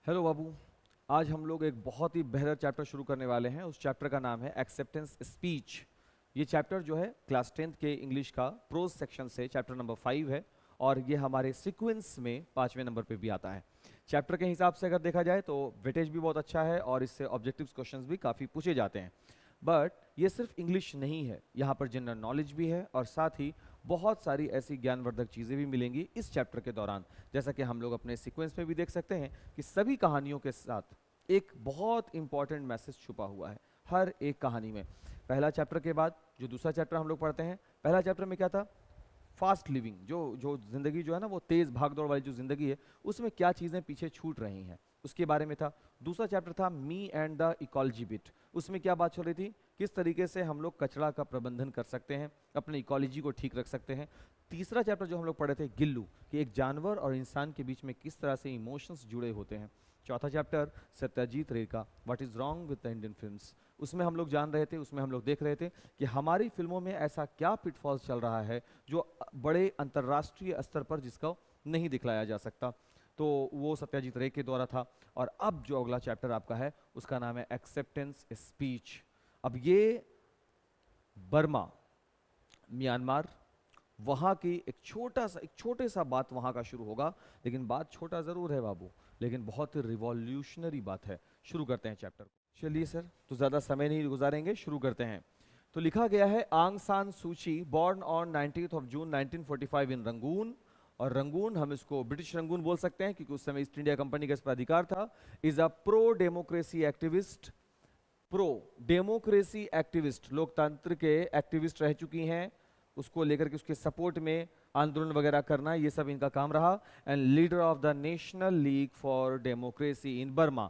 Hello बाबू। आज हम लोग एक बहुत ही बेहतर चैप्टर शुरू करने वाले हैं। उस चैप्टर का नाम है एक्सेप्टेंस स्पीच। ये चैप्टर जो है क्लास 10th के इंग्लिश का प्रोज सेक्शन से चैप्टर नंबर 5 है और ये हमारे सीक्वेंस में 5वें नंबर पे भी आता है। चैप्टर के हिसाब से अगर देखा जाए तो वेटेज भी बहुत अच्छा है और इससे ऑब्जेक्टिव क्वेश्चंस भी काफ़ी पूछे जाते हैं। बट ये सिर्फ इंग्लिश नहीं है, यहाँ पर जनरल नॉलेज भी है और साथ ही बहुत सारी ऐसी ज्ञानवर्धक चीज़ें भी मिलेंगी इस चैप्टर के दौरान। जैसा कि हम लोग अपने सीक्वेंस में भी देख सकते हैं कि सभी कहानियों के साथ एक बहुत इंपॉर्टेंट मैसेज छुपा हुआ है हर एक कहानी में। पहला चैप्टर के बाद जो दूसरा चैप्टर हम लोग पढ़ते हैं, पहला चैप्टर में क्या था? फास्ट लिविंग, जो जो जिंदगी जो है ना वो तेज भागदौड़ वाली जो जिंदगी है उसमें क्या चीज़ें पीछे छूट रही हैं उसके बारे में था। दूसरा चैप्टर था me and the ecology bit. उसमें क्या बात चल रही थी, किस तरीके से हम लोग कचरा का प्रबंधन कर सकते हैं, अपने इकोलॉजी को ठीक रख सकते हैं। तीसरा चैप्टर जो हम लोग पढ़े थे गिल्लू, कि एक जानवर और इंसान के बीच में किस तरह से इमोशंस जुड़े होते हैं। चौथा चैप्टर सत्यजीत रे का what is wrong with the Indian films. उसमें हम लोग जान रहे थे, उसमें हम लोग देख रहे थे कि हमारी फिल्मों में ऐसा क्या पिटफॉल्स चल रहा है जो बड़े अंतर्राष्ट्रीय स्तर पर जिसका नहीं दिखलाया जा सकता। तो वो सत्यजीत रे के द्वारा था। और अब जो अगला चैप्टर आपका है उसका नाम है एक्सेप्टेंस स्पीच। अब ये बर्मा, म्यांमार, वहाँ की एक छोटे सा बात वहाँ का शुरू होगा। लेकिन बात छोटा ज़रूर है बाबू, लेकिन बहुत ही रिवॉल्यूशनरी बात है। शुरू करते हैं चैप्टर को। चलिए सर, तो ज़्यादा समय नहीं गुजारेंगे, शुरू करते हैं। तो लिखा गया है आंग सान सूची born on 19th of June 1945 in Rangoon. और रंगून हम इसको ब्रिटिश रंगून बोल सकते हैं क्योंकि उस समय ईस्ट इंडिया कंपनी का इस पर अधिकार था। Is a pro democracy activist, pro democracy activist, लोकतंत्र के एक्टिविस्ट रह चुकी हैं। उसको लेकर के उसके सपोर्ट में आंदोलन वगैरह करना, ये सब इनका काम रहा। And leader of the national league for democracy in Burma.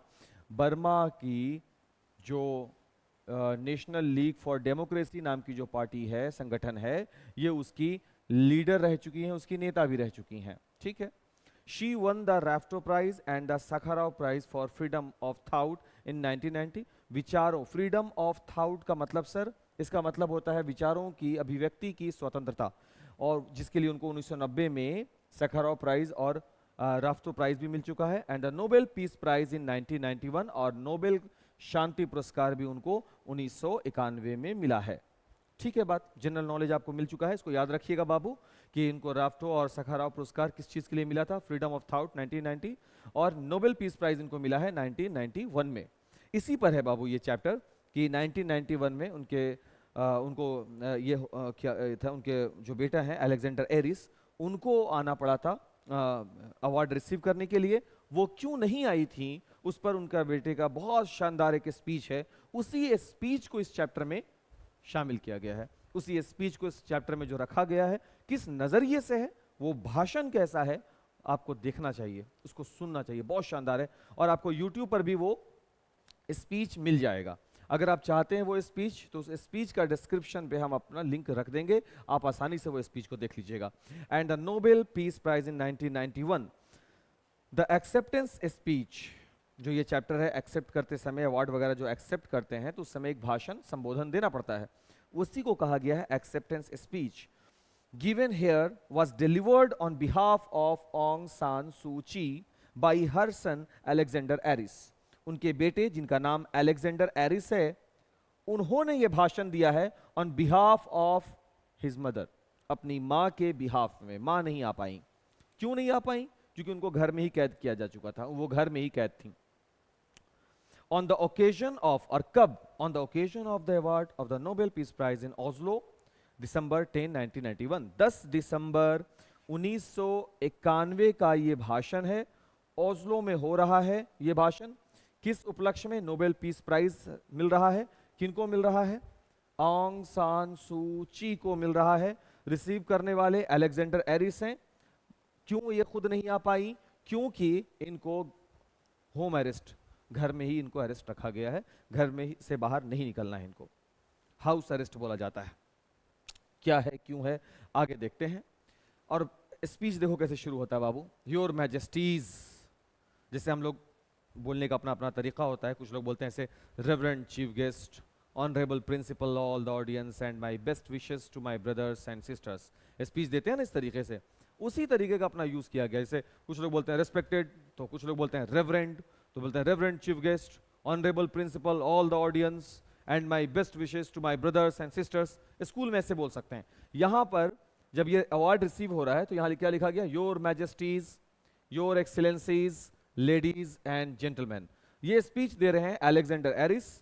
Burma की जो नेशनल लीग फॉर डेमोक्रेसी नाम की जो पार्टी है, संगठन है, ये उसकी लीडर रह चुकी हैं, उसकी नेता भी रह चुकी हैं। ठीक है। She won the Rafto prize and the Sakharov prize for freedom of thought in 1990। विचारों, फ्रीडम ऑफ थाउट का मतलब सर, इसका मतलब होता है विचारों की अभिव्यक्ति की स्वतंत्रता, और जिसके लिए उनको 1990 में सखाराव प्राइज और राफ्टो प्राइज भी मिल चुका है। And the Nobel peace prize in 1991 और नोबेल शांति पुरस्कार भी उनको 1991 में मिला है। ठीक है, बात जनरल नॉलेज आपको मिल चुका है। इसको याद रखिएगा बाबू कि इनको राफ्टो और सखाराव पुरस्कार किस चीज के लिए मिला था, फ्रीडम ऑफ थाउट 1990, और नोबेल पीस प्राइज इनको मिला है 1991 में। इसी पर है बाबू ये चैप्टर कि 1991 में ये क्या था, उनके जो बेटा है अलेक्जेंडर एरिस, उनको आना पड़ा था अवार्ड रिसीव करने के लिए। वो क्यों नहीं आई थी उस पर उनका बेटे का बहुत शानदार एक स्पीच है। उसी स्पीच को इस चैप्टर में शामिल किया गया है। उसी स्पीच को इस चैप्टर में जो रखा गया है, किस नजरिए से है, वो भाषण कैसा है, आपको देखना चाहिए, उसको सुनना चाहिए, बहुत शानदार है। और आपको यूट्यूब पर भी वो स्पीच मिल जाएगा। अगर आप चाहते हैं वो स्पीच, तो उस स्पीच का डिस्क्रिप्शन पे हम अपना लिंक रख देंगे, आप आसानी से वो स्पीच को देख लीजिएगा। And the Nobel peace prize in 1991, the acceptance speech. जो ये चैप्टर है, एक्सेप्ट करते समय अवार्ड वगैरह जो एक्सेप्ट करते हैं तो उस समय एक भाषण, संबोधन देना पड़ता है, उसी को कहा गया है acceptance speech. Given here was delivered on behalf of Aung San Suu Kyi by her son Alexander Aris. उनके बेटे जिनका नाम अलेक्जेंडर एरिस है, उन्होंने ये भाषण दिया है on behalf of his mother, अपनी माँ के बिहाफ में। माँ नहीं आ पाई। क्यों नहीं आ पाई? क्योंकि उनको घर में ही कैद किया जा चुका था, वो घर में ही कैद थी। ऑन द ओकेजन ऑफ, और कब? On the occasion of the award of the Nobel peace prize in Oslo, December 10 1991। 10 December 1991 का ये भाषण है, ओस्लो में हो रहा है ये भाषण। किस उपलक्ष्य में नोबेल पीस प्राइज मिल रहा है? किनको मिल रहा है? ऑंग सान सू ची को मिल रहा है। रिसीव करने वाले अलेक्जेंडर एरिस हैं। क्यों ये खुद नहीं आ पाई? क्योंकि इनको होम अरेस्ट, घर में ही इनको अरेस्ट रखा गया है, घर में ही से बाहर नहीं निकलना है इनको, हाउस अरेस्ट बोला जाता है। क्या है, क्यों है, आगे देखते हैं। और स्पीच देखो कैसे शुरू होता है बाबू। योर मैजेस्टीज, जैसे हम लोग बोलने का अपना अपना तरीका होता है, कुछ लोग बोलते हैं ऐसे, reverend chief guest, honourable principal, all the audience and my best wishes to my brothers and sisters. Speech देते हैं ना इस तरीके से, उसी तरीके का अपना यूज किया गया। जैसे कुछ लोग बोलते हैं रेस्पेक्टेड, तो कुछ लोग बोलते हैं रेवरेंड, तो बोलते हैं reverend chief guest, honourable principal, all the audience and my best wishes to my brothers and sisters. School में ऐसे बोल सकते हैं। यहाँ पर जब ये अवार्ड रिसीव हो रहा है तो यहाँ क्या लिखा गया, your majesties, your excellencies, ladies and gentleman. ये स्पीच दे रहे हैं अलेक्जेंडर एरिस।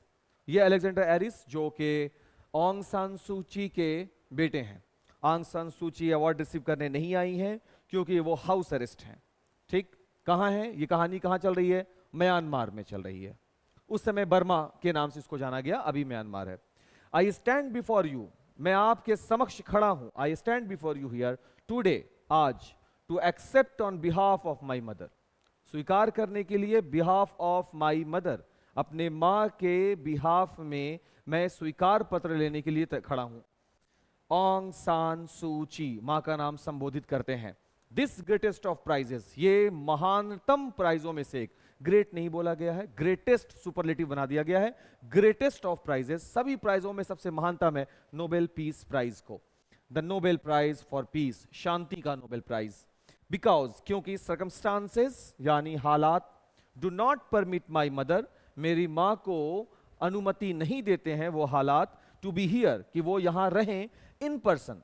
ये अलेक्जेंडर एरिस जो कि ऑंग सान सू ची के बेटे हैं। ऑंग सान सू ची अवार्ड रिसीव करने नहीं आई हैं क्योंकि वो हाउस अरेस्ट हैं। ठीक, कहाँ है ये कहानी, कहाँ चल रही है, म्यांमार में चल रही है। उस समय बर्मा के नाम से इसको जाना गया, अभी म्यांमार है। आई स्टैंड बिफोर यू, मैं आपके समक्ष खड़ा हूं। I stand before you here today, आज, to accept on behalf of my mother, स्वीकार करने के लिए, बिहाफ ऑफ माई मदर, अपने माँ के बिहाफ में मैं स्वीकार पत्र लेने के लिए खड़ा हूं। ऑंग सान सू ची, माँ का नाम संबोधित करते हैं। दिस ग्रेटेस्ट ऑफ प्राइजेस, ये महानतम प्राइजों में से एक, ग्रेट नहीं बोला गया है, ग्रेटेस्ट सुपरलेटिव बना दिया गया है। ग्रेटेस्ट ऑफ प्राइजेस, सभी प्राइजों में सबसे महानतम है नोबेल पीस प्राइज को, the Nobel prize for peace, शांति का नोबेल प्राइज। बिकॉज, क्योंकि सर्कमस्टांसेस यानी हालात, do not permit my mother, मेरी माँ को अनुमति नहीं देते हैं वो हालात, टू बी हियर, कि वो यहां रहें इन पर्सन।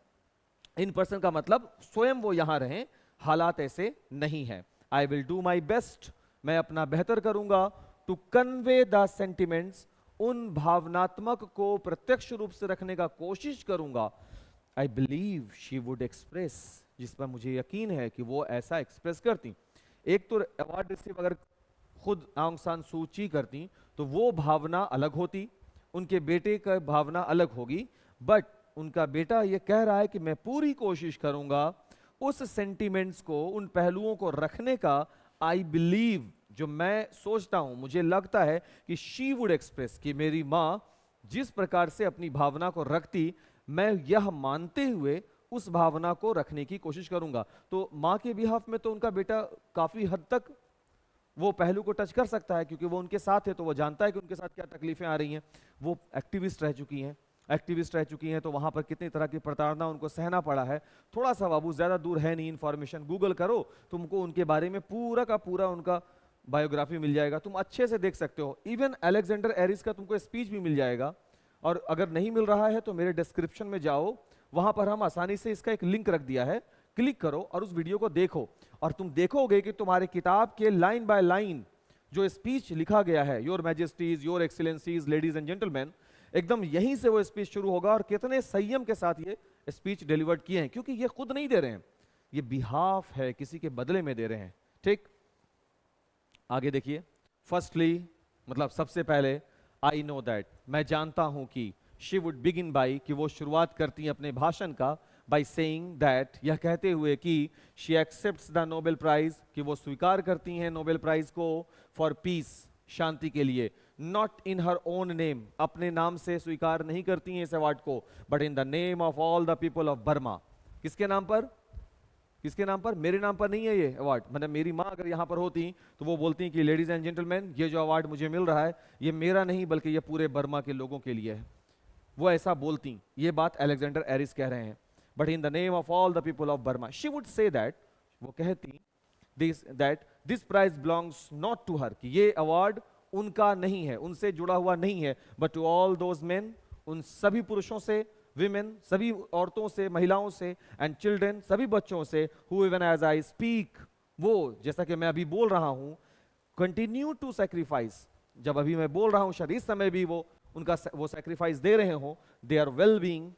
इन पर्सन का मतलब स्वयं वो यहां रहें, हालात ऐसे नहीं है। I will do my best, मैं अपना बेहतर करूंगा, टू कन्वे द सेंटिमेंट्स, उन भावनात्मक को प्रत्यक्ष रूप से रखने का कोशिश करूंगा। I believe she would express, जिस पर मुझे यकीन है कि वो ऐसा एक्सप्रेस करती। एक तो अवार्ड रिसीव अगर खुद आंग सान सू ची करती तो वो भावना अलग होती, उनके बेटे का भावना अलग होगी, बट उनका बेटा ये कह रहा है कि मैं पूरी कोशिश करूंगा उस सेंटिमेंट्स को, उन पहलुओं को रखने का। आई बिलीव, जो मैं सोचता हूं, मुझे लगता है कि शी वुड एक्सप्रेस, कि मेरी माँ जिस प्रकार से अपनी भावना को रखती, मैं यह मानते हुए उस भावना को रखने की कोशिश करूंगा। तो माँ के बिहाफ में तो उनका बेटा काफी हद तक वो पहलू को टच कर सकता है, क्योंकि वो उनके साथ है तो वो जानता है कि उनके साथ क्या तकलीफें आ रही हैं। वो एक्टिविस्ट रह चुकी हैं, तो वहां पर कितनी तरह की प्रताड़ना उनको सहना पड़ा है। थोड़ा सा बाबू, ज्यादा दूर है नहीं इंफॉर्मेशन, गूगल करो, तुमको उनके बारे में पूरा का पूरा उनका बायोग्राफी मिल जाएगा, तुम अच्छे से देख सकते हो। इवन अलेक्जेंडर एरिस का तुमको स्पीच भी मिल जाएगा। और अगर नहीं मिल रहा है तो मेरे डिस्क्रिप्शन में जाओ, वहां पर हम आसानी से इसका एक लिंक रख दिया है, क्लिक करो और उस वीडियो को देखो, और तुम देखोगे कि तुम्हारे किताब के लाइन बाय लाइन जो स्पीच लिखा गया है, your majesties, your excellencies, ladies and gentleman, एकदम यहीं से वो स्पीच शुरू होगा। और कितने संयम के साथ ये स्पीच डिलीवर्ड किए हैं, क्योंकि ये खुद नहीं दे रहे हैं, ये बिहाफ है, किसी के बदले में दे रहे हैं। ठीक, आगे देखिए। फर्स्टली, मतलब सबसे पहले, आई नो दैट, मैं जानता हूं कि, शी वुड बिगिन बाई, कि वो शुरुआत करती हैं अपने भाषण का, बाई सेइंग दैट, यह कहते हुए कि, she accepts the Nobel prize, कि वो स्वीकार करती हैं नोबेल प्राइज को, फॉर पीस, शांति के लिए, not in her own name, अपने नाम से स्वीकार नहीं करती हैं इस अवार्ड को, but in the name of all the people of Burma. किसके नाम पर? किसके नाम पर? मेरे नाम पर नहीं है ये अवार्ड। मतलब मेरी माँ अगर यहाँ पर होती तो वो बोलती कि लेडीज एंड जेंटलमैन, ये जो अवार्ड मुझे मिल रहा है ये मेरा नहीं बल्कि ये पूरे बर्मा के लोगों के लिए है, वो ऐसा बोलती। ये बात अलेक्जेंडर एरिस कह रहे हैं। But in the name of all the people of Burma, she would say that, वो कहती this prize belongs not to her, कि ये अवार्ड उनका नहीं है, उनसे जुड़ा हुआ नहीं है, but to all those men, उन सभी पुरुषों से, विमेन, सभी औरतों से, महिलाओं से, एंड चिल्ड्रेन, सभी बच्चों से, who even as I speak, वो जैसा कि मैं अभी बोल रहा हूं, कंटिन्यू टू सैक्रिफाइस, जब अभी मैं बोल रहा हूं शायद इस समय भी वो उनका वो सैक्रिफाइस दे रहे हो, दे आर वेल बीइंग,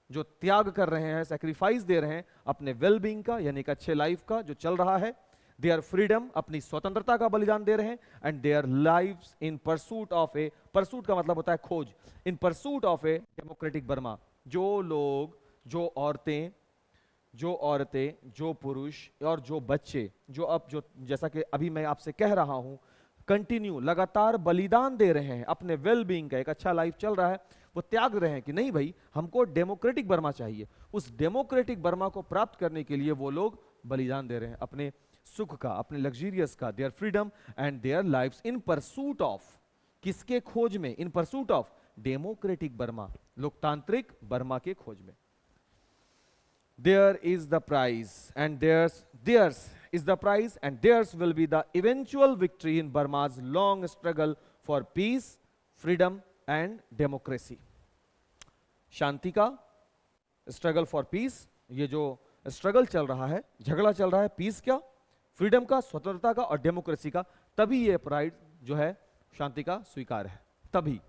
जो त्याग कर रहे हैं, सैक्रिफाइस दे रहे हैं अपने वेल बीइंग का, यानी एक अच्छे लाइफ का जो चल रहा है, दे आर फ्रीडम, अपनी स्वतंत्रता का बलिदान दे रहे हैं, and their lives in pursuit of A, pursuit का मतलब होता है खोज, इन pursuit of a democratic Burma. जो लोग, जो औरतें, जो पुरुष और जो बच्चे, जो जैसा कि अभी मैं आपसे कह रहा हूं, कंटिन्यू, लगातार बलिदान दे रहे हैं अपने वेल बीइंग का, एक अच्छा लाइफ चल रहा है, वो त्याग रहे हैं कि नहीं भाई, हमको डेमोक्रेटिक बर्मा चाहिए। उस डेमोक्रेटिक बर्मा को प्राप्त करने के लिए वो लोग बलिदान दे रहे हैं अपने सुख का, अपने लग्जरियस का, their freedom and their lives in pursuit of, किसके खोज में? In pursuit of democratic Burma, लोकतांत्रिक बर्मा के खोज में। There is the prize and theirs, is the prize, and theirs will be the eventual victory in Burma's long struggle for peace, freedom and democracy. शांति का struggle for piece, ये जो struggle चल रहा है, झगड़ा चल रहा है, पीस क्या, फ्रीडम का, स्वतंत्रता का और डेमोक्रेसी का, तभी ये प्राइड जो है शांति का स्वीकार है. तभी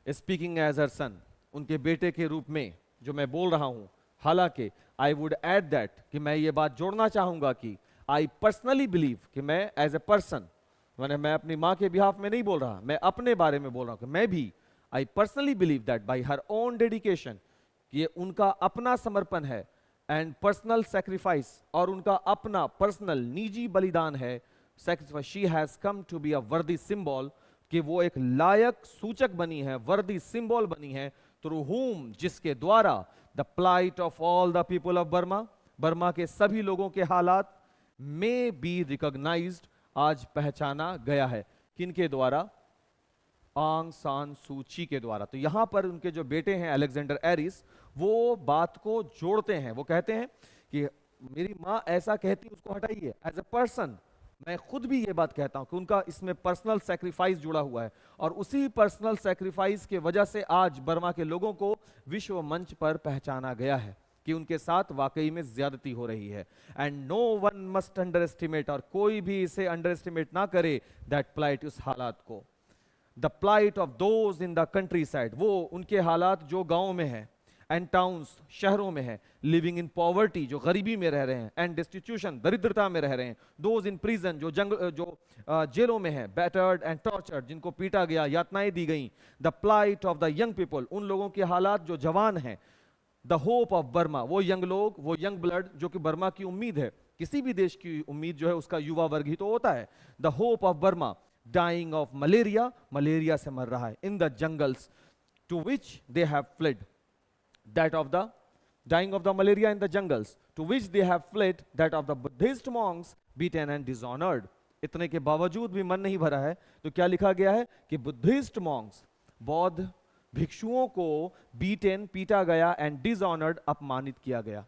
स्पीकिंग एज हर सन, उनके बेटे के रूप में जो मैं बोल रहा हूं, हालांकि आई वुड एड दैट कि मैं ये बात जोड़ना चाहूंगा कि आई पर्सनली बिलीव कि मैं एज ए पर्सन, मैं अपनी माँ के बिहाफ में नहीं बोल रहा, मैं अपने बारे में बोल रहा हूं कि मैं भी आई personally believe that by her own dedication, कि उनका अपना समर्पण है, एंड पर्सनल सेक्रीफाइस, और उनका अपना पर्सनल निजी बलिदान है, sacrifice, she has come to be a worthy symbol, कि वो एक लायक सूचक बनी है, वर्दी सिंबल बनी है, through whom, जिसके द्वारा the plight of all the people of Burma, Burma के सभी लोगों के हालात may be recognized, आज पहचाना गया है. किनके द्वारा? आंग सान सूची के द्वारा. तो यहां पर उनके जो बेटे हैं अलेक्जेंडर एरिस, वो बात को जोड़ते हैं, वो कहते हैं कि मेरी माँ ऐसा कहती, उसको हटाइए. एज ए पर्सन मैं खुद भी ये बात कहता हूं कि उनका इसमें पर्सनल सैक्रिफाइस जुड़ा हुआ है, और उसी पर्सनल सैक्रिफाइस के वजह से आज बर्मा के लोगों को विश्व मंच पर पहचाना गया है कि उनके साथ वाकई में ज्यादती हो रही है. And no one must underestimate, और कोई भी इसे अंडर एस्टिमेट ना करे, दैट प्लाइट, उस हालात को. The plight of those in the countryside, वो उनके हालात जो गांव में है, एंड टाउन्स, शहरों में है, लिविंग इन पॉवर्टी, जो गरीबी में रह रहे हैं, एंड डिस्टिट्यूशन, दरिद्रता में रह रहे हैं, दोज इन प्रिजन, जो जेलों में है, बैटर्ड एंड टॉर्चर्ड, जिनको पीटा गया, यातनाएं दी गई. The plight of the young people, उन लोगों के हालात जो जवान हैं. द होप ऑफ बर्मा, वो यंग लोग, वो यंग ब्लड, जो कि बर्मा की उम्मीद है. किसी भी देश की उम्मीद जो है उसका युवा वर्ग ही तो होता है. The hope of Burma dying of malaria, malaria से मर रहा है. In the jungles to which they have fled, that of the dying of the malaria in the jungles, to which they have fled, that of the Buddhist monks beaten and dishonored. इतने के बावजूद भी मन नहीं भरा है, तो क्या लिखा गया है कि बुद्धिस्ट मॉन्क्स, बौद्ध भिक्षुओं को बीटेन, पीटा गया, एंड डिसऑनर्ड, अपमानित किया गया.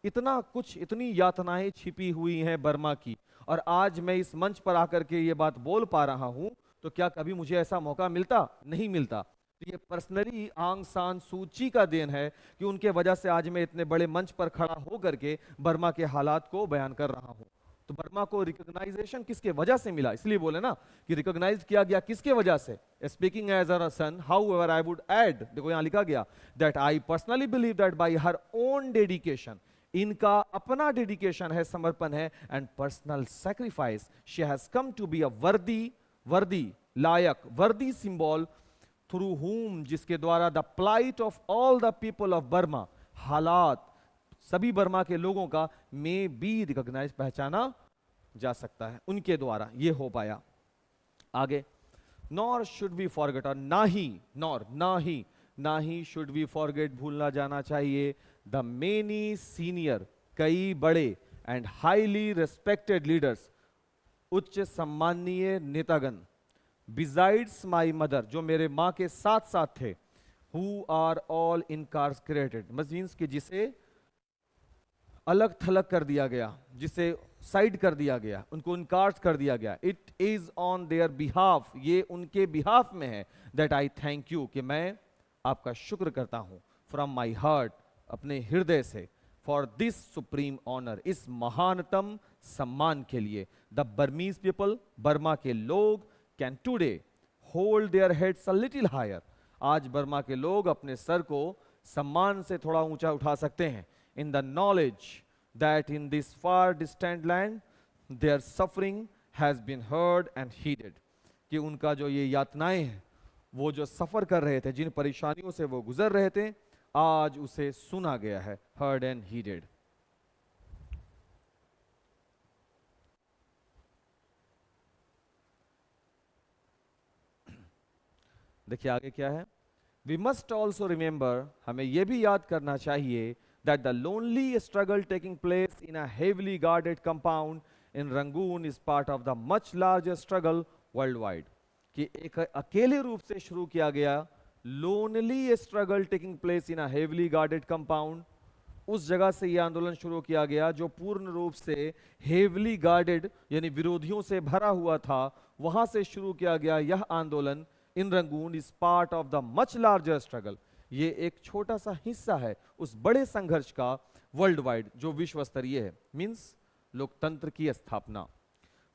इतना कुछ, इतनी यातनाएं छिपी हुई हैं बर्मा की, और आज मैं इस मंच पर आकर के ये बात बोल पा रहा हूं, तो क्या कभी मुझे ऐसा मौका मिलता? नहीं मिलता. तो ये पर्सनली आंग सान सूची का देन है कि उनके वजह से आज मैं इतने बड़े मंच पर खड़ा हो करके बर्मा के हालात को बयान कर रहा हूं. तो बर्मा को रिकॉग्नाइजेशन किसके वजह से मिला? इसलिए बोले ना कि रिकॉग्नाइज किया गया किसके वजह से? Speaking as a son, however I would add, देखो यहां लिखा गया, that I personally believe that by her own dedication, इनका अपना डेडिकेशन है, समर्पण है, and personal sacrifice, she has come to be a worthy, लायक, वर्दी सिंबल, थ्रू whom, जिसके द्वारा the plight of all the people of Burma, हालात सभी बर्मा के लोगों का, में बी रिकॉग्नाइज, पहचाना जा सकता है, उनके द्वारा ये हो पाया. आगे, नॉर शुड वी फॉरगेट, और ना ही शुड वी फॉरगेट, भूलना जाना चाहिए, द मेनी सीनियर, कई बड़े, एंड हाईली रेस्पेक्टेड लीडर्स, उच्च सम्माननीय नेतागण, बिसाइड्स माई मदर, जो मेरे माँ के साथ साथ थे, हु आर ऑल इनकार्सरेटेड, मीन्स कि जिसे अलग थलग कर दिया गया, जिसे साइड कर दिया गया, उनको इनकार्स कर दिया गया. It is on their behalf, ये उनके बिहाफ में है, दैट आई थैंक यू, कि मैं आपका शुक्र करता हूं, फ्रॉम माई हार्ट, अपने हृदय से, फॉर दिस सुप्रीम ऑनर, इस महानतम सम्मान के लिए. द बर्मीज पीपल, बर्मा के लोग, can today hold their heads a little higher, आज बर्मा के लोग अपने सर को सम्मान से थोड़ा ऊंचा उठा सकते हैं. In the knowledge that in this far distant land their suffering has been heard and heeded, कि उनका जो ये यातनाएं हैं, वो जो सफर कर रहे थे, जिन परेशानियों से वो गुजर रहे थे, आज उसे सुना गया है, हर्ड एंड हीडेड. देखिए आगे क्या है. वी मस्ट ऑल्सो रिमेंबर, हमें यह भी याद करना चाहिए, that the lonely struggle taking place in a heavily guarded compound in Rangoon is part of the much larger struggle world wide, कि एक अकेले रूप से शुरू किया गया lonely struggle taking place in a heavily guarded compound, उस जगह से यह आंदोलन शुरू किया गया जो पूर्ण रूप से हेवली गार्डेड यानी विरोधियों से भरा हुआ था। वहां से शुरू किया गया यह आंदोलन in Rangoon is part of the much larger struggle. ये एक छोटा सा हिस्सा है उस बड़े संघर्ष का वर्ल्ड वाइड जो विश्व स्तरीय है। मींस लोकतंत्र की स्थापना,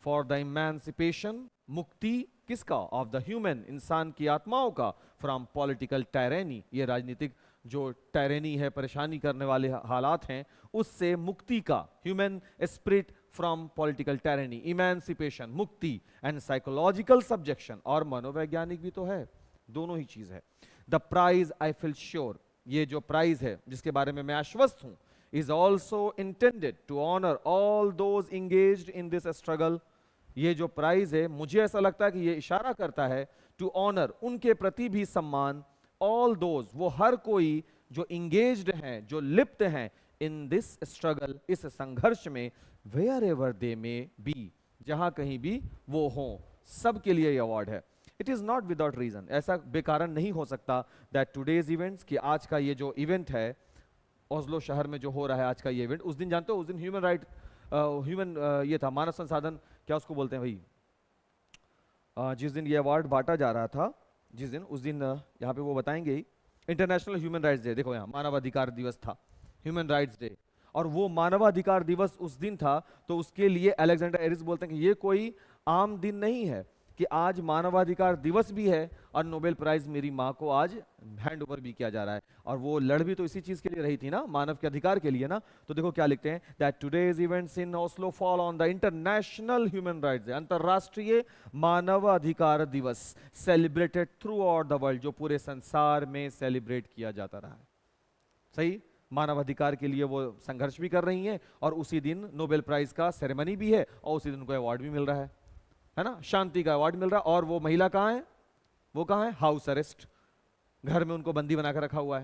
फॉर द इमेंसिपेशन, मुक्ति किसका? ऑफ द ह्यूमन, इंसान की आत्माओं का, फ्रॉम पॉलिटिकल टायरेनी, ये राजनीतिक जो टायरेनी है, परेशानी करने वाले हालात हैं, उससे मुक्ति का, human spirit from political tyranny, emancipation मुक्ति, एंड साइकोलॉजिकल सब्जेक्शन, और मनोवैज्ञानिक भी तो है, दोनों ही चीज है। The prize I feel sure, ये जो प्राइज है जिसके बारे में मैं आश्वस्त हूं, is also intended to honour all those engaged in this struggle. ये जो प्राइज है मुझे ऐसा लगता है कि ये इशारा करता है टू ऑनर, उनके प्रति भी सम्मान, ऑल दोज, वो हर कोई जो इंगेज्ड हैं, जो लिप्त हैं इन दिस स्ट्रगल, इस संघर्ष में, wherever they may be, जहां कहीं भी वो हों, सबके लिए ये अवार्ड है। It is not without reason, ऐसा बेकारण नहीं हो सकता दैट टुडेज इवेंट्स, कि आज का ये जो इवेंट है ओस्लो शहर में जो हो रहा है आज का ये इवेंट, उस दिन जानते हो, उस दिन ह्यूमन राइट ये था, मानव संसाधन, क्या उसको बोलते हैं भाई, जिस दिन ये अवार्ड बांटा जा रहा था, जिस दिन, उस दिन यहाँ पे वो बताएंगे ही, इंटरनेशनल ह्यूमन राइट्स डे, देखो यहाँ मानवाधिकार दिवस था, ह्यूमन राइट्स डे, और वो मानवाधिकार दिवस उस दिन था, तो उसके लिए अलेक्जेंडर एरिस बोलते हैं कि ये कोई आम दिन नहीं है कि आज मानवाधिकार दिवस भी है और नोबेल प्राइज मेरी माँ को आज हैंड ओवर भी किया जा रहा है। और वो लड़ भी तो इसी चीज के लिए रही थी ना, मानव के अधिकार के लिए ना। तो देखो क्या लिखते हैं, that today's events in Oslo fall on the international human rights day, अंतरराष्ट्रीय मानव अधिकार दिवस, celebrated through out the world, जो पूरे संसार में सेलिब्रेट किया जाता रहा है। सही, मानव अधिकार के लिए वो संघर्ष भी कर रही हैं, और उसी दिन नोबेल प्राइज का सेरेमनी भी है, और उसी दिन उनको अवार्ड भी मिल रहा है ना, शांति का अवार्ड मिल रहा है। और वो महिला कहाँ है? वो कहाँ है? हाउस अरेस्ट, घर में उनको बंदी बनाकर रखा हुआ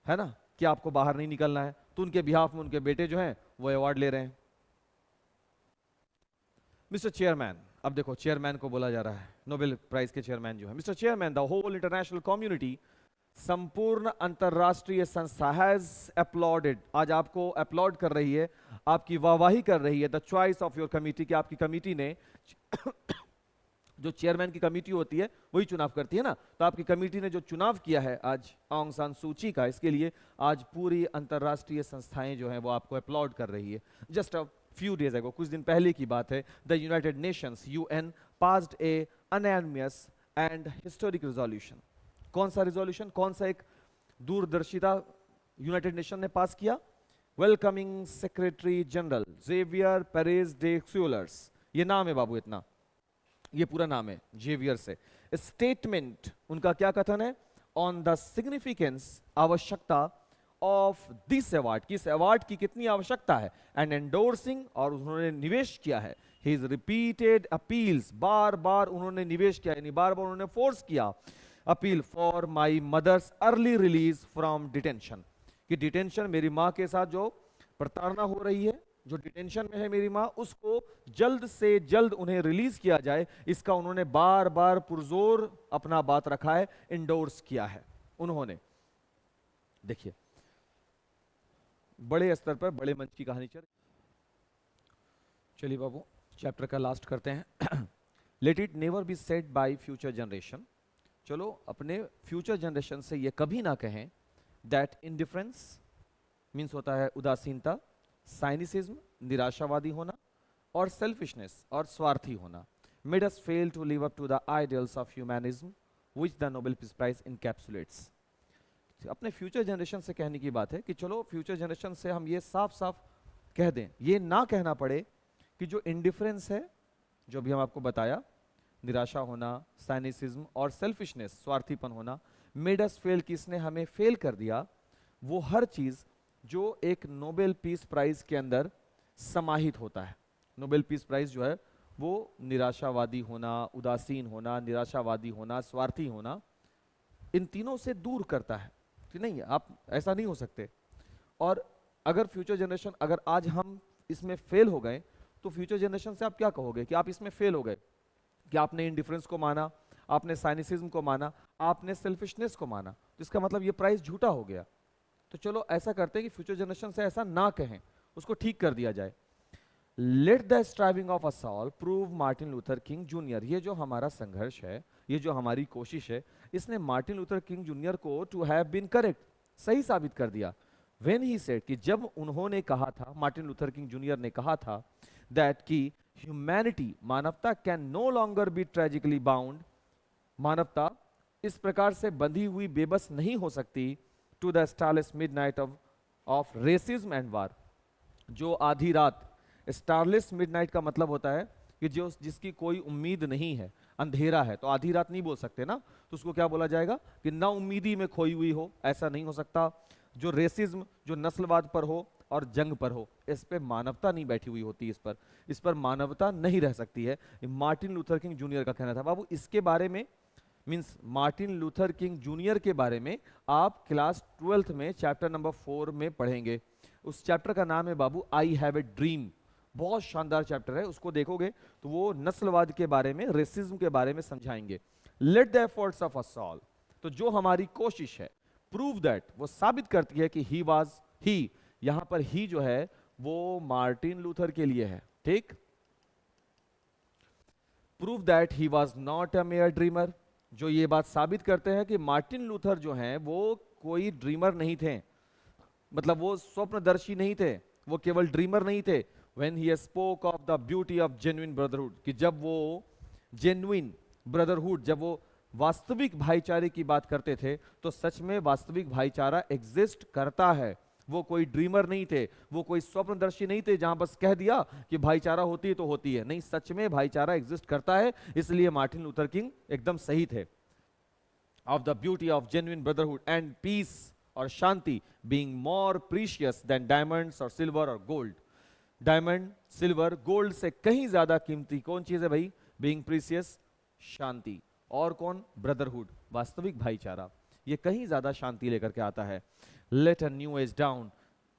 है ना, कि आपको बाहर नहीं निकलना है। तो उनके बिहाफ में उनके बेटे जो हैं वो अवार्ड ले रहे हैं। मिस्टर चेयरमैन, अब देखो चेयरमैन को बोला जा रहा है, नोबेल प्राइज के चेयरमैन जो है, mister chairman, the whole international community, संपूर्ण अंतरराष्ट्रीय संस्था हैज अपलॉडेड, आज आपको अपलॉड कर रही है, आपकी वाहवाही कर रही है, the choice of your committee, कि आपकी कमिटी ने जो चेयरमैन की कमेटी होती है वही चुनाव करती है ना, तो आपकी कमेटी ने जो चुनाव किया है आज ऑंग सान सू ची का, इसके लिए आज पूरी अंतरराष्ट्रीय संस्थाएं जो हैं वो आपको अपलॉड कर रही है। Just a few days ago, कुछ दिन पहले की बात है, the United Nations UN passed a unanimous and historic resolution. कौन सा रिजोल्यूशन, कौन सा एक दूरदर्शिता यूनाइटेड नेशन ने पास किया? Welcoming secretary general Javier Perez de Cuellar's, ये नाम है बाबू, इतना ये पूरा नाम है, जेवियर से। स्टेटमेंट, उनका क्या कथन है? ऑन द सिग्निफिकेंस, आवश्यकता ऑफ दिस अवार्ड, किस अवार्ड की कितनी आवश्यकता है, एंड एंडोर्सिंग, और उन्होंने निवेश किया है, हिज रिपीटेड अपील्स, बार बार उन्होंने निवेश किया, यानी बार बार उन्होंने फोर्स किया, appeal for my mother's early release from detention, कि डिटेंशन, मेरी माँ के साथ जो प्रताड़ना हो रही है, जो डिटेंशन में है मेरी माँ, उसको जल्द से जल्द उन्हें रिलीज किया जाए, इसका उन्होंने बार बार पुरजोर अपना बात रखा है, इंडोर्स किया है उन्होंने। देखिए बड़े स्तर पर बड़े मंच की कहानी चलिए बाबू चैप्टर का लास्ट करते हैं। Let it never be said bye future generation, चलो अपने फ्यूचर जनरेशन से ये कभी ना कहें दैट इंडिफरेंस मीन्स होता है उदासीनता, साइनिसिज्म निराशावादी होना, और सेल्फिशनेस और स्वार्थी होना, made us fail to live up to the ideals of humanism which the Nobel peace prize encapsulates. अपने फ्यूचर जनरेशन से कहने की बात है कि चलो फ्यूचर जनरेशन से हम ये साफ साफ कह दें, ये ना कहना पड़े कि जो इंडिफरेंस है, जो भी हम आपको बताया, निराशा होना, साइनिसिज्म और सेल्फिशनेस स्वार्थीपन होना, मेड अस फेल, कि इसने हमें फेल कर दिया, वो हर चीज जो एक नोबेल पीस प्राइज के अंदर समाहित होता है। नोबेल पीस प्राइज जो है वो निराशावादी होना, उदासीन होना, निराशावादी होना, स्वार्थी होना, इन तीनों से दूर करता है कि नहीं आप ऐसा नहीं हो सकते। और अगर फ्यूचर जनरेशन, अगर आज हम इसमें फेल हो गए, तो फ्यूचर जनरेशन से आप क्या कहोगे कि आप इसमें फेल हो गए, कि आपने इंडिफरेंस को माना, आपने साइनिसिज्म को माना, आपने सेल्फिशनेस को माना, तो इसका मतलब ये प्राइज झूठा हो गया। तो चलो ऐसा करते हैं कि फ्यूचर जनरेशन से ऐसा ना कहें, उसको ठीक कर दिया जाए। Let the striving of us all prove Martin Luther King junior. ये जो हमारा संघर्ष है, ये जो हमारी कोशिश है, इसने मार्टिन लूथर किंग जूनियर को टू हैव बीन करेक्ट, सही साबित कर दिया। व्हेन ही सेड, कि जब उन्होंने कहा था, मार्टिन लूथर किंग जूनियर ने कहा था, दैट कि ह्यूमैनिटी, मानवता, can no longer be tragically bound, मानवता इस प्रकार से बंधी हुई बेबस नहीं हो सकती, to the starless midnight of racism and war. जो आधी रात, स्टारलेस मिडनाइट का मतलब होता है कि जो जिसकी कोई उम्मीद नहीं है, अंधेरा है, तो आधी रात नहीं बोल सकते ना, तो उसको क्या बोला जाएगा कि ना उम्मीदी में खोई हुई हो, ऐसा नहीं हो सकता। जो रेसिज्म, जो नस्लवाद पर हो और जंग पर हो, इस पे मानवता नहीं बैठी हुई होती, इस पर मानवता नहीं रह सकती है। मार्टिन लूथर किंग जूनियर का कहना था। बाबू इसके बारे में, means Martin Luther King junior के बारे में आप क्लास 12th में चैप्टर नंबर 4 में पढ़ेंगे। उस चैप्टर का नाम है बाबू आई हैव ए ड्रीम। बहुत शानदार चैप्टर है, उसको देखोगे तो वो नस्लवाद के बारे में, रेसिज्म के बारे में समझाएंगे। Let the efforts of us all, तो जो हमारी कोशिश है, प्रूव दैट, वो साबित करती है कि ही वाज, ही, यहां पर ही जो है वो मार्टिन लूथर के लिए है, ठीक। Prove that he was not a mayor dreamer, जो ये बात साबित करते हैं कि मार्टिन लूथर जो हैं वो कोई ड्रीमर नहीं थे, मतलब वो स्वप्नदर्शी नहीं थे, वो केवल ड्रीमर नहीं थे। When he spoke of the beauty of genuine brotherhood, कि जब वो genuine brotherhood, जब वो वास्तविक भाईचारे की बात करते थे, तो सच में वास्तविक भाईचारा एग्जिस्ट करता है। वो कोई ड्रीमर नहीं थे, वो कोई स्वप्नदर्शी नहीं थे जहां बस कह दिया कि भाईचारा होती है तो होती है, नहीं, सच में भाईचारा एग्जिस्ट करता है। इसलिए मार्टिन लूथर किंग एकदम सही थे। Of the beauty of genuine brotherhood and peace, और शांति, being more precious than diamonds और सिल्वर और गोल्ड। डायमंड, सिल्वर, गोल्ड से कहीं ज्यादा कीमती कौन चीज है भाई? बीइंग प्रीशियस, शांति। और कौन? ब्रदरहुड, वास्तविक भाईचारा, ये कहीं ज्यादा शांति लेकर के आता है। Let a new age dawn,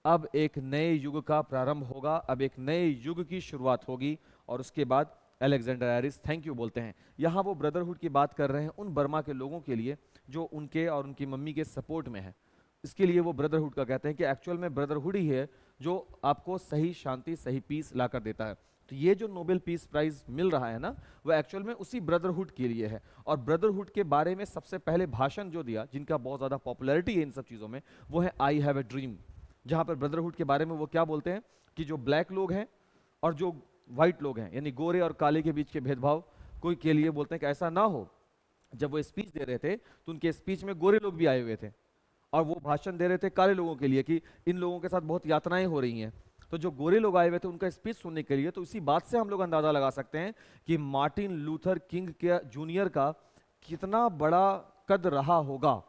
अब एक नए युग का प्रारंभ होगा, अब एक नए युग की शुरुआत होगी। और उसके बाद अलेक्जेंडर एरिस थैंक यू बोलते हैं। यहाँ वो ब्रदरहुड की बात कर रहे हैं उन बर्मा के लोगों के लिए जो उनके और उनकी मम्मी के सपोर्ट में है। इसके लिए वो ब्रदरहुड का कहते हैं कि एक्चुअल में ब्रदरहुड ही है जो आपको सही शांति, सही पीस ला कर देता है। तो ये जो नोबेल पीस प्राइज मिल रहा है ना, वो एक्चुअल में उसी ब्रदरहुड के लिए है। और ब्रदरहुड के बारे में सबसे पहले भाषण जो दिया, जिनका बहुत ज़्यादा पॉपुलैरिटी है इन सब चीज़ों में, वो है आई हैव ए ड्रीम। जहाँ पर ब्रदरहुड के बारे में वो क्या बोलते हैं कि जो ब्लैक लोग हैं और जो व्हाइट लोग हैं, यानी गोरे और काले के बीच के भेदभाव कोई के लिए बोलते हैं कि ऐसा ना हो। जब वो स्पीच दे रहे थे तो उनके स्पीच में गोरे लोग भी आए हुए थे और वो भाषण दे रहे थे काले लोगों के लिए कि इन लोगों के साथ बहुत यातनाएं हो रही हैं। तो जो गोरे लोग आए हुए थे उनका स्पीच सुनने के लिए, तो इसी बात से हम लोग अंदाजा लगा सकते हैं कि मार्टिन लूथर किंग के जूनियर का कितना बड़ा कद रहा होगा।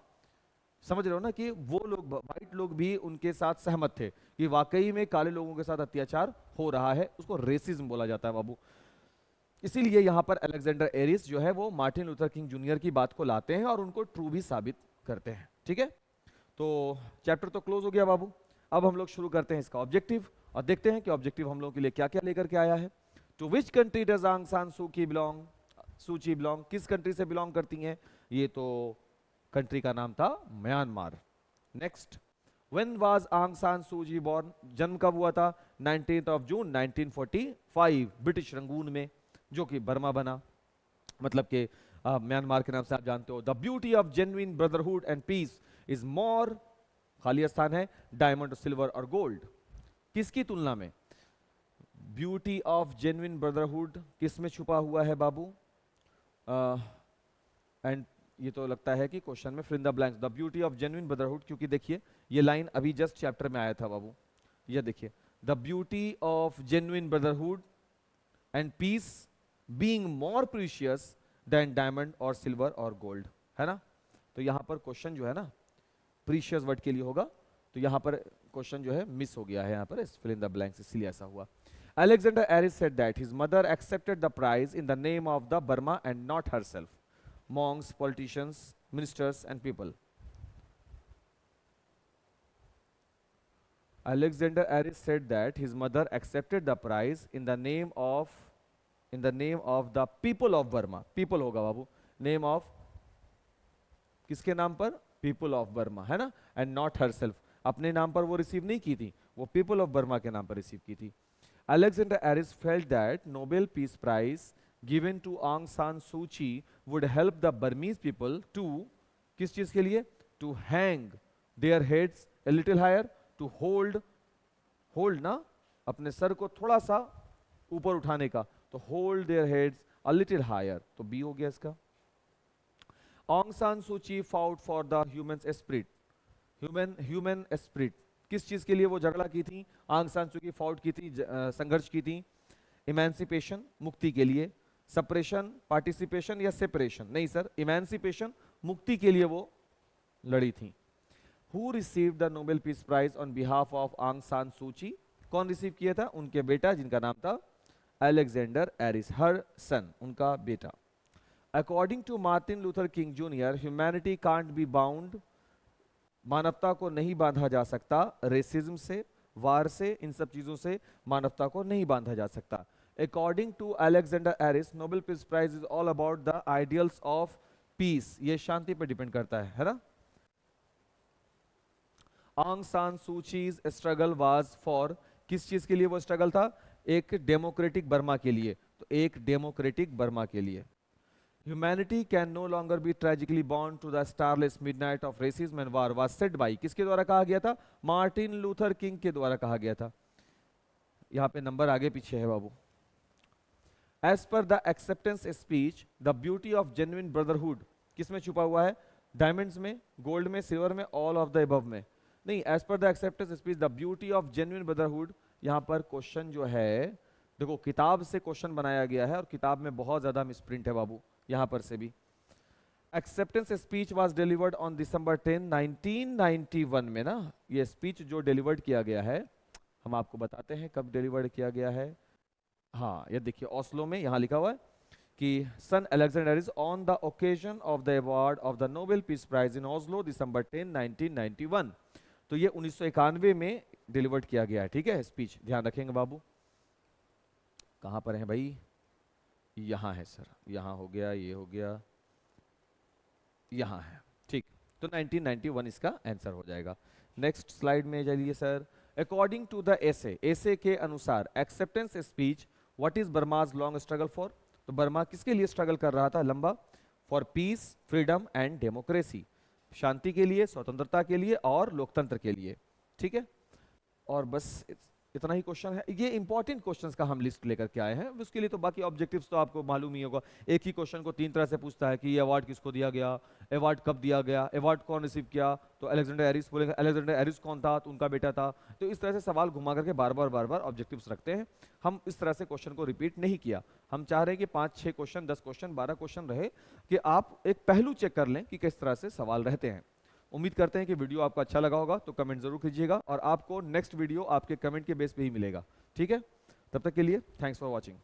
समझ रहे हो ना कि वो लोग, व्हाइट लोग भी उनके साथ सहमत थे कि वाकई में काले लोगों के साथ अत्याचार हो रहा है। उसको रेसिज्म बोला जाता है बाबू। इसीलिए यहाँ पर अलेक्जेंडर एरिस जो है वो मार्टिन लूथर किंग जूनियर की बात को लाते हैं और उनको ट्रू भी साबित करते हैं। ठीक है, तो चैप्टर तो क्लोज हो गया बाबू। अब हम लोग शुरू करते हैं इसका ऑब्जेक्टिव और देखते हैं कि ऑब्जेक्टिव हम लोगों के लिए क्या क्या लेकर के आया है। टू विच कंट्री डज आंग सान सू की बिलोंग, सूची बिलोंग, किस कंट्री से बिलोंग करती हैं? ये तो कंट्री का नाम था म्यांमार। नेक्स्ट, व्हेन वाज आंग सान सूची बॉर्न, जन्म कब हुआ था? 19 जून 1945 ब्रिटिश रंगून में, जो कि बर्मा बना, मतलब कि म्यांमार के नाम से आप जानते हो। The beauty of genuine brotherhood and peace is more, खाली स्थान है, डायमंड, सिल्वर और गोल्ड। किसकी तुलना में? ब्यूटी ऑफ जेन्युइन ब्रदरहुड किस में छुपा हुआ है बाबू? एंड ये तो लगता है कि क्वेश्चन में fill in the blanks, the beauty of genuine brotherhood, क्योंकि देखिए ये लाइन अभी जस्ट चैप्टर में आया था बाबू। ये देखिए, the beauty of genuine brotherhood and peace being more precious than diamond और सिल्वर और गोल्ड, है ना। तो यहां पर क्वेश्चन जो है ना प्रीशियस वर्ड के लिए होगा, तो यहां पर क्वेश्चन जो है मिस हो गया है, यहां पर फिल इन द ब्लैंक्स, इसलिए ऐसा हुआ। Alexander Aris said that his mother accepted the prize in the name of the Burma and not herself. Monks, politicians, ministers and people. Alexander Aris said that his mother accepted the prize in the name of the people of Burma. People होगा बाबू, name of किसके नाम पर? People of Burma, है ना, and not herself, अपने नाम पर वो रिसीव नहीं की थी, वो पीपल ऑफ बर्मा के नाम पर रिसीव की थी। Alexander Harris felt that Nobel Peace Prize given to Aung San Suu Kyi would help the Burmese people to, किस चीज के लिए? To hang their heads a little higher, to hold ना, अपने सर को थोड़ा सा ऊपर उठाने का, तो hold their heads a little higher, तो B हो गया इसका। Aung San Suu Kyi fought for the human spirit, human spirit, किस चीज के लिए वो झगड़ा की थी? आंग सान सू की फाउट की थी, संघर्ष की थी। इमेंसिपेशन, मुक्ति के लिए। सप्रेशन, पार्टिसिपेशन या सेपरेशन? नहीं सर, इमेंसिपेशन, मुक्ति के लिए वो लड़ी थी। Who received the Nobel peace prize on behalf of Aung San सू की? कौन रिसीव किया था? उनके बेटा, जिनका नाम था अलेक्जेंडर हैरिस, हर सन, उनका बेटा। According to Martin Luther King junior, humanity can't be bound, मानवता को नहीं बांधा जा सकता रेसिज्म से, वार से, इन सब चीजों से मानवता को नहीं बांधा जा सकता। According to Alexander Harris, Nobel peace prize is all about the ideals of peace, ये शांति पर डिपेंड करता है ना। आंग सान सू चीज स्ट्रगल वाज फॉर, किस चीज के लिए वो स्ट्रगल था? एक डेमोक्रेटिक बर्मा के लिए, तो एक डेमोक्रेटिक बर्मा के लिए। Humanity can no longer be tragically bound to the starless midnight of racism and war was said by, किसके द्वारा कहा गया था? मार्टिन लूथर किंग के द्वारा कहा गया था। यहाँ पे नंबर आगे पीछे है बाबू। As per the acceptance speech, the beauty of genuine brotherhood, किसमें छुपा हुआ है? डायमंड्स में, गोल्ड में, सिल्वर में, ऑल ऑफ द अबव में नहीं। As per the acceptance speech the beauty of genuine brotherhood, यहाँ पर क्वेश्चन जो है, देखो किताब से क्वेश्चन बनाया गया है और किताब में बहुत ज्यादा मिसप्रिंट है बाबू, यहाँ पर से भी। Acceptance speech was delivered on December 10, 1991 में ना, ये स्पीच जो डिलीवर्ड किया गया है, हम आपको बताते हैं कब डिलीवर्ड किया गया है। हाँ, ये देखिए ओस्लो में, यहाँ लिखा हुआ है कि son Alexander Harris on the occasion of the award of the Nobel peace prize in Oslo December 10, 1991। तो ये 1991 में डिलीवर्ड किया गया है, ठीक है स्पीच, ध्यान रखेंगे बाबू। कहाँ पर है भाई? यहाँ है सर, यहाँ हो गया, ये हो गया, यहाँ है, ठीक। तो 1991 इसका आंसर हो जाएगा। नेक्स्ट स्लाइड में जाइए sir. According to the essay के अनुसार acceptance speech, what is Burma's long struggle for? तो बर्मा किसके लिए स्ट्रगल कर रहा था लंबा? For peace, freedom and democracy, शांति के लिए, स्वतंत्रता के लिए और लोकतंत्र के लिए, ठीक है। और बस इतना ही क्वेश्चन है। ये इंपॉर्टेंट क्वेश्चंस का हम लिस्ट लेकर के आए हैं, उसके लिए तो बाकी ऑब्जेक्टिव्स तो आपको मालूम ही होगा। एक ही क्वेश्चन को 3 तरह से पूछता है कि ये अवार्ड किसको दिया गया, अवार्ड कब दिया गया, अवार्ड कौन रिसीव किया, तो अलेक्जेंडर हैरिस बोलेगा, अलेक्जेंडर हैरिस कौन था, तो उनका बेटा था। तो इस तरह से सवाल घुमा करके बार बार ऑब्जेक्टिव्स रखते हैं। हम इस तरह से क्वेश्चन को रिपीट नहीं किया, हम चाह रहे हैं कि 5-6 क्वेश्चन, 10 क्वेश्चन, 12 क्वेश्चन रहे, कि आप एक पहलू चेक कर लें कि किस तरह से सवाल रहते हैं। उम्मीद करते हैं कि वीडियो आपको अच्छा लगा होगा, तो कमेंट जरूर कीजिएगा और आपको नेक्स्ट वीडियो आपके कमेंट के बेस पे ही मिलेगा, ठीक है। तब तक के लिए थैंक्स फॉर वॉचिंग।